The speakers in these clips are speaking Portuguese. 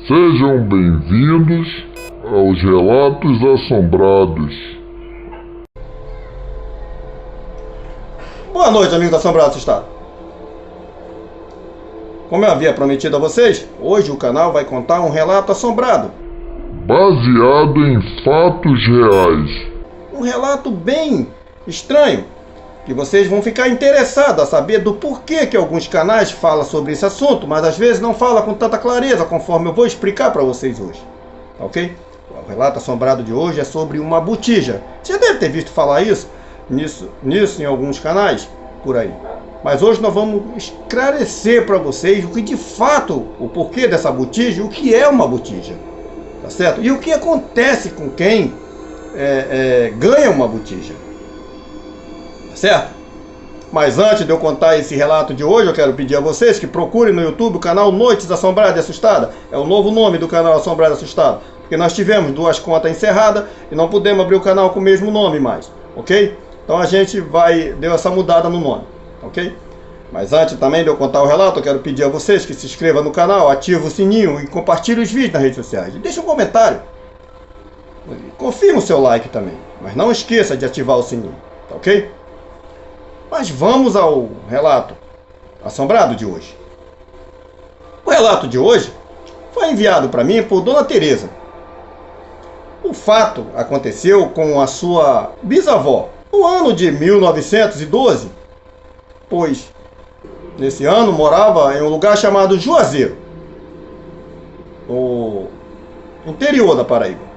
Sejam bem-vindos aos Relatos Assombrados. Boa noite, amigos assombrados do estado. Como eu havia prometido a vocês, hoje o canal vai contar um relato assombrado. Baseado em fatos reais. Um relato bem estranho, que vocês vão ficar interessados a saber do porquê que alguns canais falam sobre esse assunto, mas às vezes não falam com tanta clareza, conforme eu vou explicar para vocês hoje. Ok? O relato assombrado de hoje é sobre uma botija. Você já deve ter visto falar nisso em alguns canais por aí. Mas hoje nós vamos esclarecer para vocês o que de fato, o porquê dessa botija, o que é uma botija. Tá certo? E o que acontece com quem ganha uma botija. Tá certo? Mas antes de eu contar esse relato de hoje, eu quero pedir a vocês que procurem no YouTube o canal Noites Assombradas e Assustadas. É o novo nome do canal Assombrado e Assustado. Porque nós tivemos 2 contas encerradas e não pudemos abrir o canal com o mesmo nome mais. Ok? Então a gente deu essa mudada no nome. Ok? Mas antes também de eu contar o relato, eu quero pedir a vocês que se inscrevam no canal, ativem o sininho e compartilhem os vídeos nas redes sociais. E deixem um comentário. Confirme o seu like também. Mas não esqueça de ativar o sininho. Tá ok? Mas vamos ao relato assombrado de hoje. O relato de hoje foi enviado para mim por Dona Teresa. O fato aconteceu com a sua bisavó no ano de 1912, pois nesse ano morava em um lugar chamado Juazeiro, no interior da Paraíba.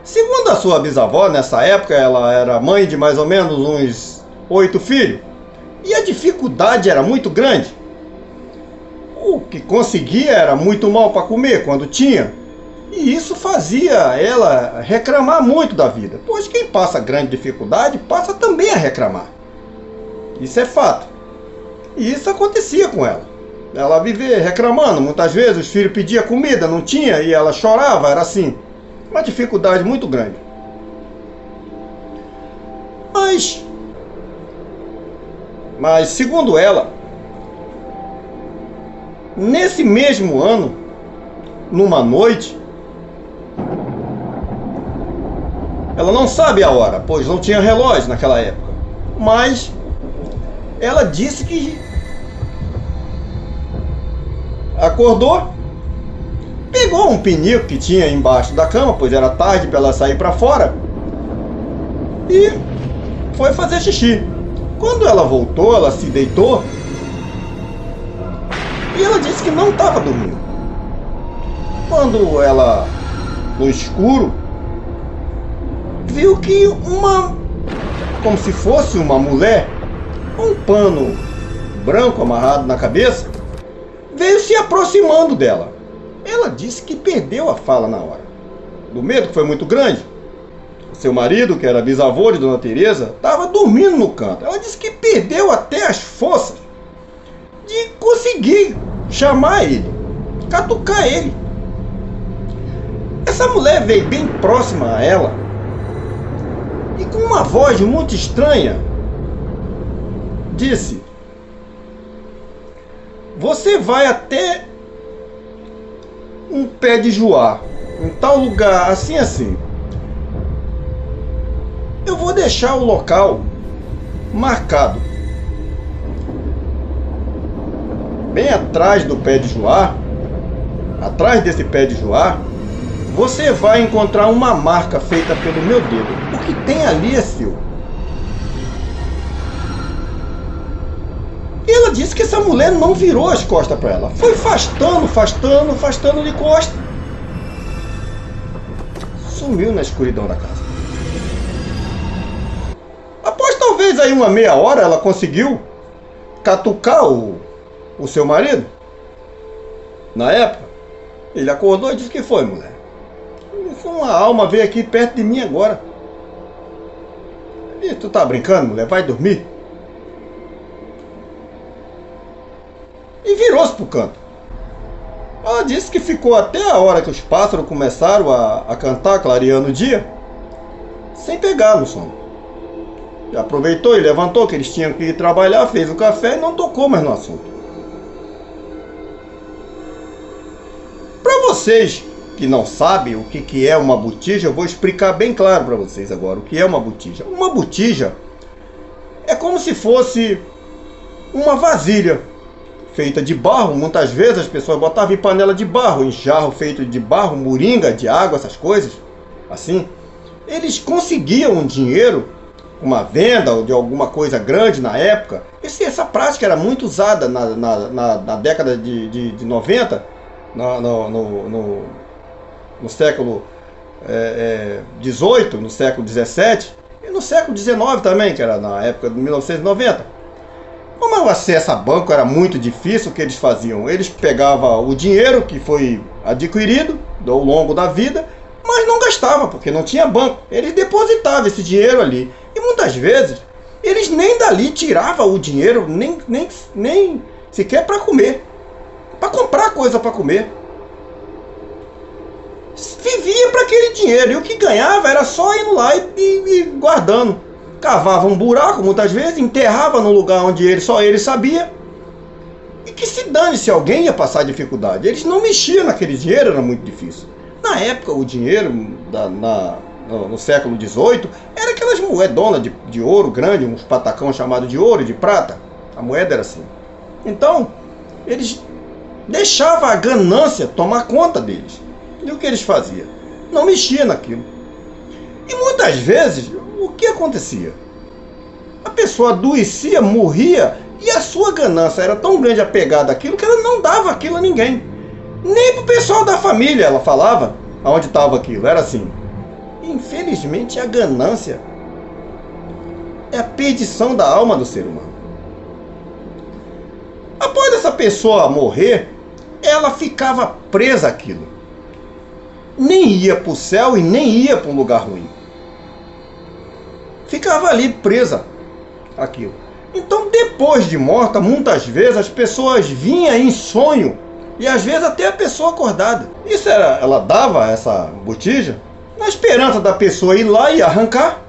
Segundo a sua bisavó, nessa época ela era mãe de mais ou menos uns 8 filhos, e a dificuldade era muito grande. O que conseguia era muito mal para comer quando tinha, e isso fazia ela reclamar muito da vida, pois quem passa grande dificuldade passa também a reclamar. Isso é fato. E isso acontecia com ela. Ela vivia reclamando, muitas vezes os filhos pediam comida, não tinha, e ela chorava, era assim. Uma dificuldade muito grande. Mas segundo ela, nesse mesmo ano, numa noite, ela não sabe a hora, pois não tinha relógio naquela época, mas ela disse que acordou, pegou um pinico que tinha embaixo da cama, pois era tarde para ela sair para fora, e foi fazer xixi. Quando ela voltou, ela se deitou e ela disse que não estava dormindo. Quando ela, no escuro, viu que como se fosse uma mulher, com um pano branco amarrado na cabeça, veio se aproximando dela. Ela disse que perdeu a fala na hora. Do medo, que foi muito grande. Seu marido, que era bisavô de Dona Teresa, estava dormindo no canto. Ela disse que perdeu até as forças de conseguir chamar ele, catucar ele. Essa mulher veio bem próxima a ela e com uma voz muito estranha disse: "Você vai até um pé de joá, em tal lugar, assim assim. Eu vou deixar o local marcado. Bem atrás do pé de joá, atrás desse pé de joá, você vai encontrar uma marca feita pelo meu dedo. O que tem ali é seu." E ela disse que essa mulher não virou as costas para ela. Foi afastando de costas. Sumiu na escuridão da casa. Após talvez aí uma meia hora, ela conseguiu catucar o seu marido. Na época, ele acordou e disse: "O que foi, mulher? Uma alma veio aqui perto de mim agora." "E tu tá brincando, mulher? Vai dormir." E virou-se pro canto. Ela disse que ficou até a hora que os pássaros começaram a cantar, clareando o dia, sem pegar no sono. E aproveitou e levantou, que eles tinham que ir trabalhar, fez o café e não tocou mais no assunto. vocês que não sabem o que é uma botija, eu vou explicar bem claro para vocês agora o que é uma botija. Uma botija é como se fosse uma vasilha feita de barro. Muitas vezes as pessoas botavam em panela de barro, em jarro feito de barro, moringa, de água, essas coisas, assim. Eles conseguiam um dinheiro, uma venda ou de alguma coisa grande na época. Essa prática era muito usada na década de 90, no século XVIII, no século XVII e no século XIX também, que era na época de 1990. Como o acesso a banco era muito difícil, o que eles faziam? Eles pegavam o dinheiro que foi adquirido ao longo da vida, mas não gastavam, porque não tinha banco. Eles depositavam esse dinheiro ali. E muitas vezes, eles nem dali tiravam o dinheiro, nem sequer para comer, para comprar coisa para comer. Vivia para aquele dinheiro, e o que ganhava era só indo lá e guardando. Cavava um buraco, muitas vezes, enterrava num lugar onde só ele sabia, e que se dane se alguém ia passar dificuldade. Eles não mexiam naquele dinheiro, era muito difícil. Na época, o dinheiro, no século XVIII, era aquelas moedonas de ouro grande, uns patacão chamados de ouro e de prata. A moeda era assim. Então, eles deixavam a ganância tomar conta deles. E o que eles faziam? Não mexia naquilo. E muitas vezes, o que acontecia? A pessoa adoecia, morria, e a sua ganância era tão grande apegada àquilo que ela não dava aquilo a ninguém. Nem para o pessoal da família ela falava aonde estava aquilo. Era assim. Infelizmente, a ganância é a perdição da alma do ser humano. Após essa pessoa morrer, ela ficava presa àquilo. Nem ia para o céu e nem ia para um lugar ruim. Ficava ali presa àquilo. Então, depois de morta, muitas vezes as pessoas vinham em sonho, e às vezes até a pessoa acordada. Isso era, ela dava essa botija na esperança da pessoa ir lá e arrancar,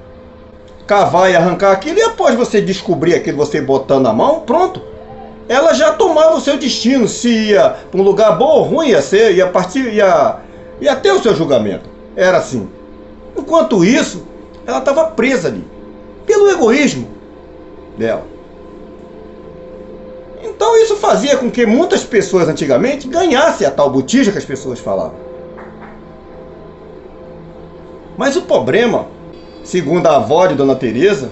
cavar e arrancar aquilo, e após você descobrir aquilo, você botando a mão, pronto. Ela já tomava o seu destino, se ia para um lugar bom ou ruim, ia ter o seu julgamento. Era assim. Enquanto isso, ela estava presa ali, pelo egoísmo dela. Então isso fazia com que muitas pessoas antigamente ganhassem a tal botija que as pessoas falavam. Mas o problema, segundo a avó de Dona Teresa,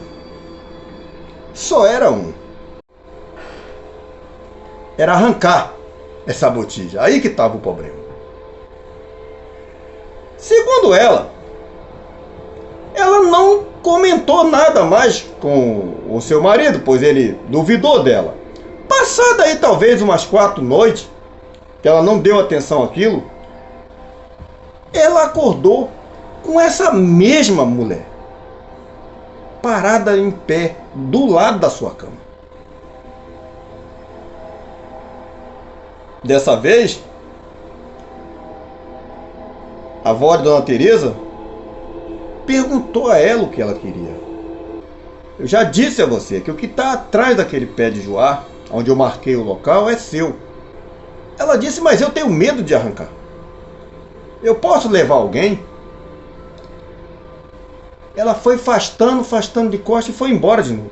só era um. Era arrancar essa botija. Aí que estava o problema. Segundo ela não comentou nada mais com o seu marido, pois ele duvidou dela. Passada aí talvez umas 4 noites, que ela não deu atenção àquilo, ela acordou com essa mesma mulher, parada em pé, do lado da sua cama. Dessa vez, a avó de Dona Teresa perguntou a ela o que ela queria. Eu já disse a você que o que está atrás daquele pé de joá, onde eu marquei o local, é seu. Ela disse, mas eu tenho medo de arrancar. Eu posso levar alguém? Ela foi afastando de costas e foi embora de novo.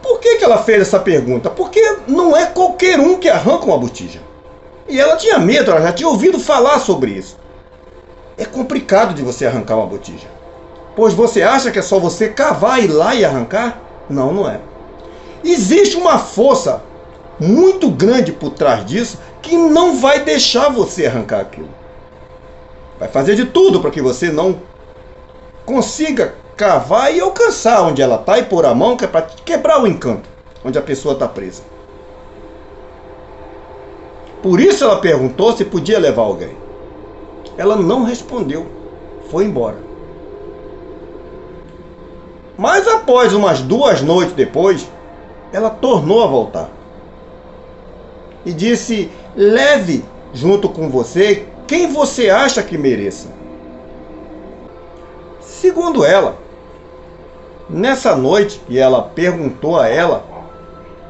Por que ela fez essa pergunta? Porque não é qualquer um que arranca uma botija. E ela tinha medo, ela já tinha ouvido falar sobre isso. É complicado de você arrancar uma botija. Pois você acha que é só você cavar, ir lá e arrancar? Não, não é. Existe uma força muito grande por trás disso que não vai deixar você arrancar aquilo. Vai fazer de tudo para que você não consiga cavar e alcançar onde ela está e pôr a mão, que é para quebrar o encanto, onde a pessoa está presa. Por isso ela perguntou se podia levar alguém. Ela não respondeu, foi embora. Mas após umas 2 noites depois, ela tornou a voltar. E disse, leve junto com você quem você acha que mereça. Segundo ela, nessa noite que ela perguntou a ela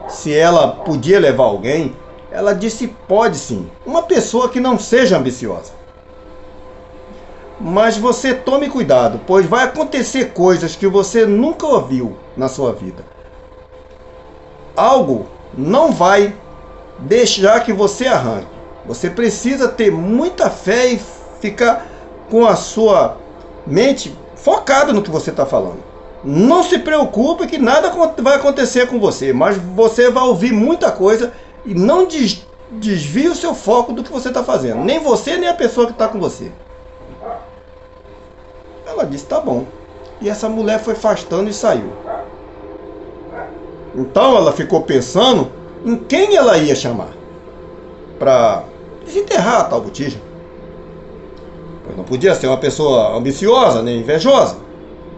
se ela podia levar alguém, Ela disse: pode sim, uma pessoa que não seja ambiciosa. Mas você tome cuidado, pois vai acontecer coisas que você nunca ouviu na sua vida. Algo não vai deixar que você arranque. Você precisa ter muita fé e ficar com a sua mente focada no que você está falando. Não se preocupe que nada vai acontecer com você, mas você vai ouvir muita coisa e não desvie o seu foco do que você está fazendo. Nem você, nem a pessoa que está com você. Ela disse: tá bom. E essa mulher foi afastando e saiu. Então ela ficou pensando em quem ela ia chamar para desenterrar a tal botija. Pois não podia ser uma pessoa ambiciosa nem invejosa.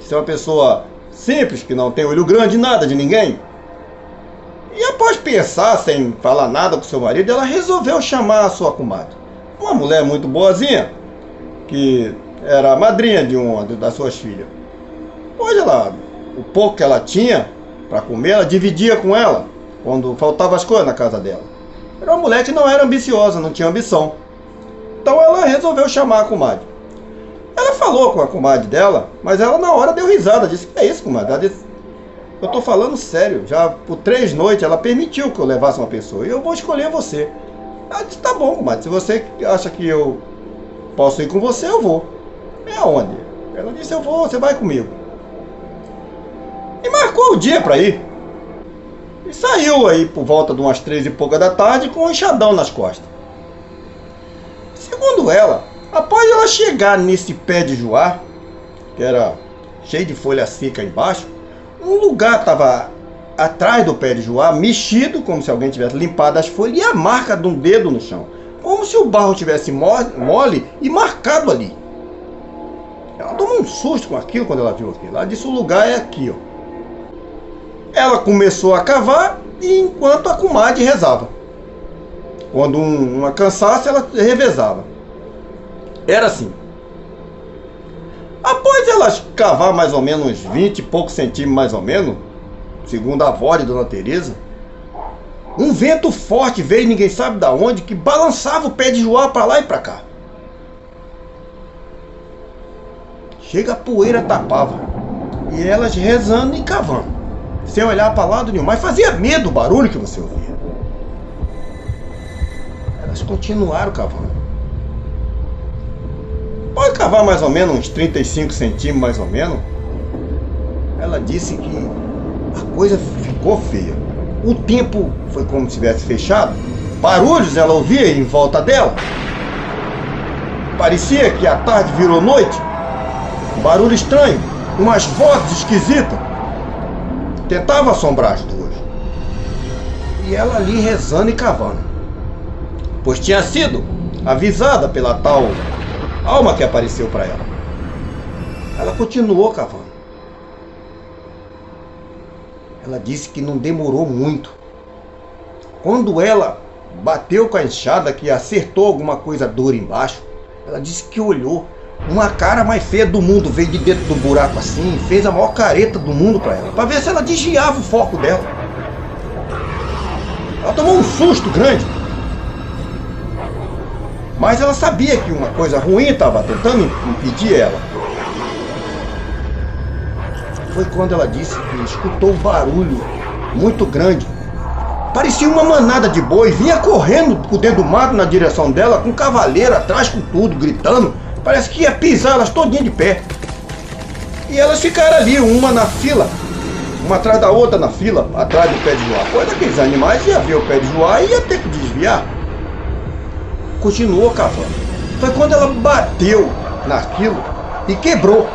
Ser uma pessoa simples, que não tem olho grande, nada de ninguém. E após pensar, sem falar nada com seu marido, ela resolveu chamar a sua comadre. Uma mulher muito boazinha, que era a madrinha de uma das suas filhas. Pois o pouco que ela tinha para comer, ela dividia com ela, quando faltavam as coisas na casa dela. Era uma mulher que não era ambiciosa, não tinha ambição. Então ela resolveu chamar a comadre. Ela falou com a comadre dela, mas ela na hora deu risada, disse: que é isso, comadre? Ela disse: eu tô falando sério, já por 3 noites ela permitiu que eu levasse uma pessoa, e eu vou escolher você. Ela disse: tá bom, comadre, se você acha que eu posso ir com você, eu vou. É aonde? Ela disse: eu vou, você vai comigo. E marcou o dia para ir. E saiu aí por volta de umas 3 e pouca da tarde com um enxadão nas costas. Segundo ela, após ela chegar nesse pé de joá, que era cheio de folha seca embaixo, um lugar estava atrás do pé de joá, mexido, como se alguém tivesse limpado as folhas, e a marca de um dedo no chão, como se o barro tivesse mole e marcado ali. Ela tomou um susto com aquilo quando ela viu aquilo. Ela disse: o lugar é aqui, ó. Ela começou a cavar enquanto a comadre rezava. Quando uma cansasse, ela revezava. Era assim. Após ela cavar mais ou menos uns 20 e poucos centímetros, mais ou menos, segundo a avó de Dona Teresa, um vento forte veio, ninguém sabe de onde, que balançava o pé de joá para lá e para cá. Chega, a poeira tapava. E elas rezando e cavando, sem olhar para lado nenhum. Mas fazia medo o barulho que você ouvia. Elas continuaram cavando. Pode cavar mais ou menos uns 35 centímetros, mais ou menos. Ela disse que a coisa ficou feia. O tempo foi como se tivesse fechado. Barulhos ela ouvia em volta dela. Parecia que a tarde virou noite. Barulho estranho, umas vozes esquisitas. Tentava assombrar as duas. E ela ali rezando e cavando, pois tinha sido avisada pela tal alma que apareceu para ela. Ela continuou cavando. Ela disse que não demorou muito. Quando ela bateu com a enxada, que acertou alguma coisa dura embaixo, ela disse que olhou. Uma cara mais feia do mundo veio de dentro do buraco assim, fez a maior careta do mundo para ela, para ver se ela desviava o foco dela. Ela tomou um susto grande. Mas ela sabia que uma coisa ruim estava tentando impedir ela. Foi quando ela disse que escutou um barulho muito grande. Parecia uma manada de boi, vinha correndo por dentro do mato na direção dela, com cavaleiro atrás, com tudo, gritando. Parece que ia pisar elas todinha de pé. E elas ficaram ali, uma na fila, uma atrás da outra na fila, atrás do pé de joá. Pois aqueles animais ia ver o pé de joá e ia ter que desviar. Continuou cavando. Foi quando ela bateu naquilo e quebrou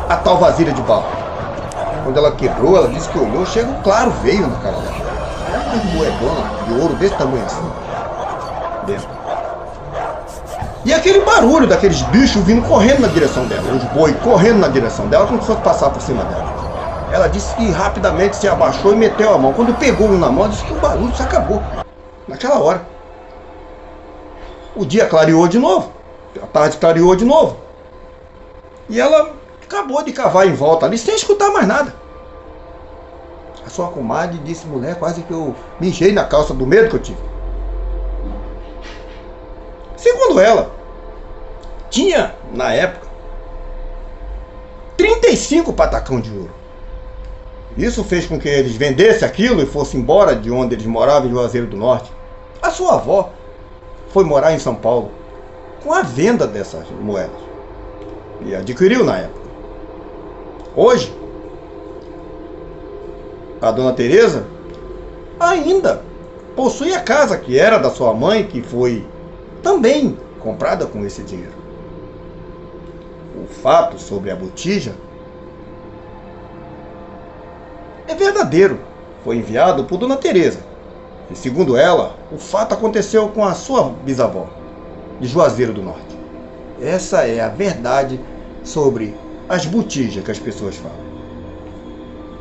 a tal vasilha de barro. Quando ela quebrou, ela disse que olhou, chega um claro veio na cara dela. Era uma moedona de ouro desse tamanho assim, dentro. E aquele barulho daqueles bichos vindo correndo na direção dela, os boi correndo na direção dela, como se fosse passar por cima dela. Ela disse que rapidamente se abaixou e meteu a mão. Quando pegou um na mão, ela disse que o barulho se acabou naquela hora. O dia clareou de novo, a tarde clareou de novo. E ela acabou de cavar em volta ali sem escutar mais nada. A sua comadre disse, mulher, quase que eu me enchei na calça do medo que eu tive. Segundo ela, tinha, na época, 35 patacão de ouro. Isso fez com que eles vendessem aquilo e fossem embora de onde eles moravam, em Juazeiro do Norte. A sua avó foi morar em São Paulo com a venda dessas moedas e adquiriu na época. Hoje, a dona Teresa ainda possui a casa que era da sua mãe, que foi também comprada com esse dinheiro. O fato sobre a botija é verdadeiro. Foi enviado por dona Teresa. E segundo ela, o fato aconteceu com a sua bisavó, de Juazeiro do Norte. Essa é a verdade sobre as botijas que as pessoas falam.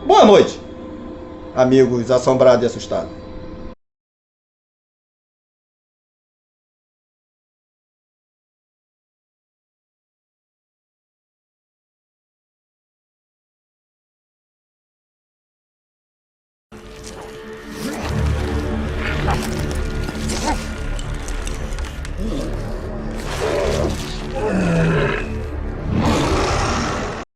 Boa noite, amigos assombrados e assustados.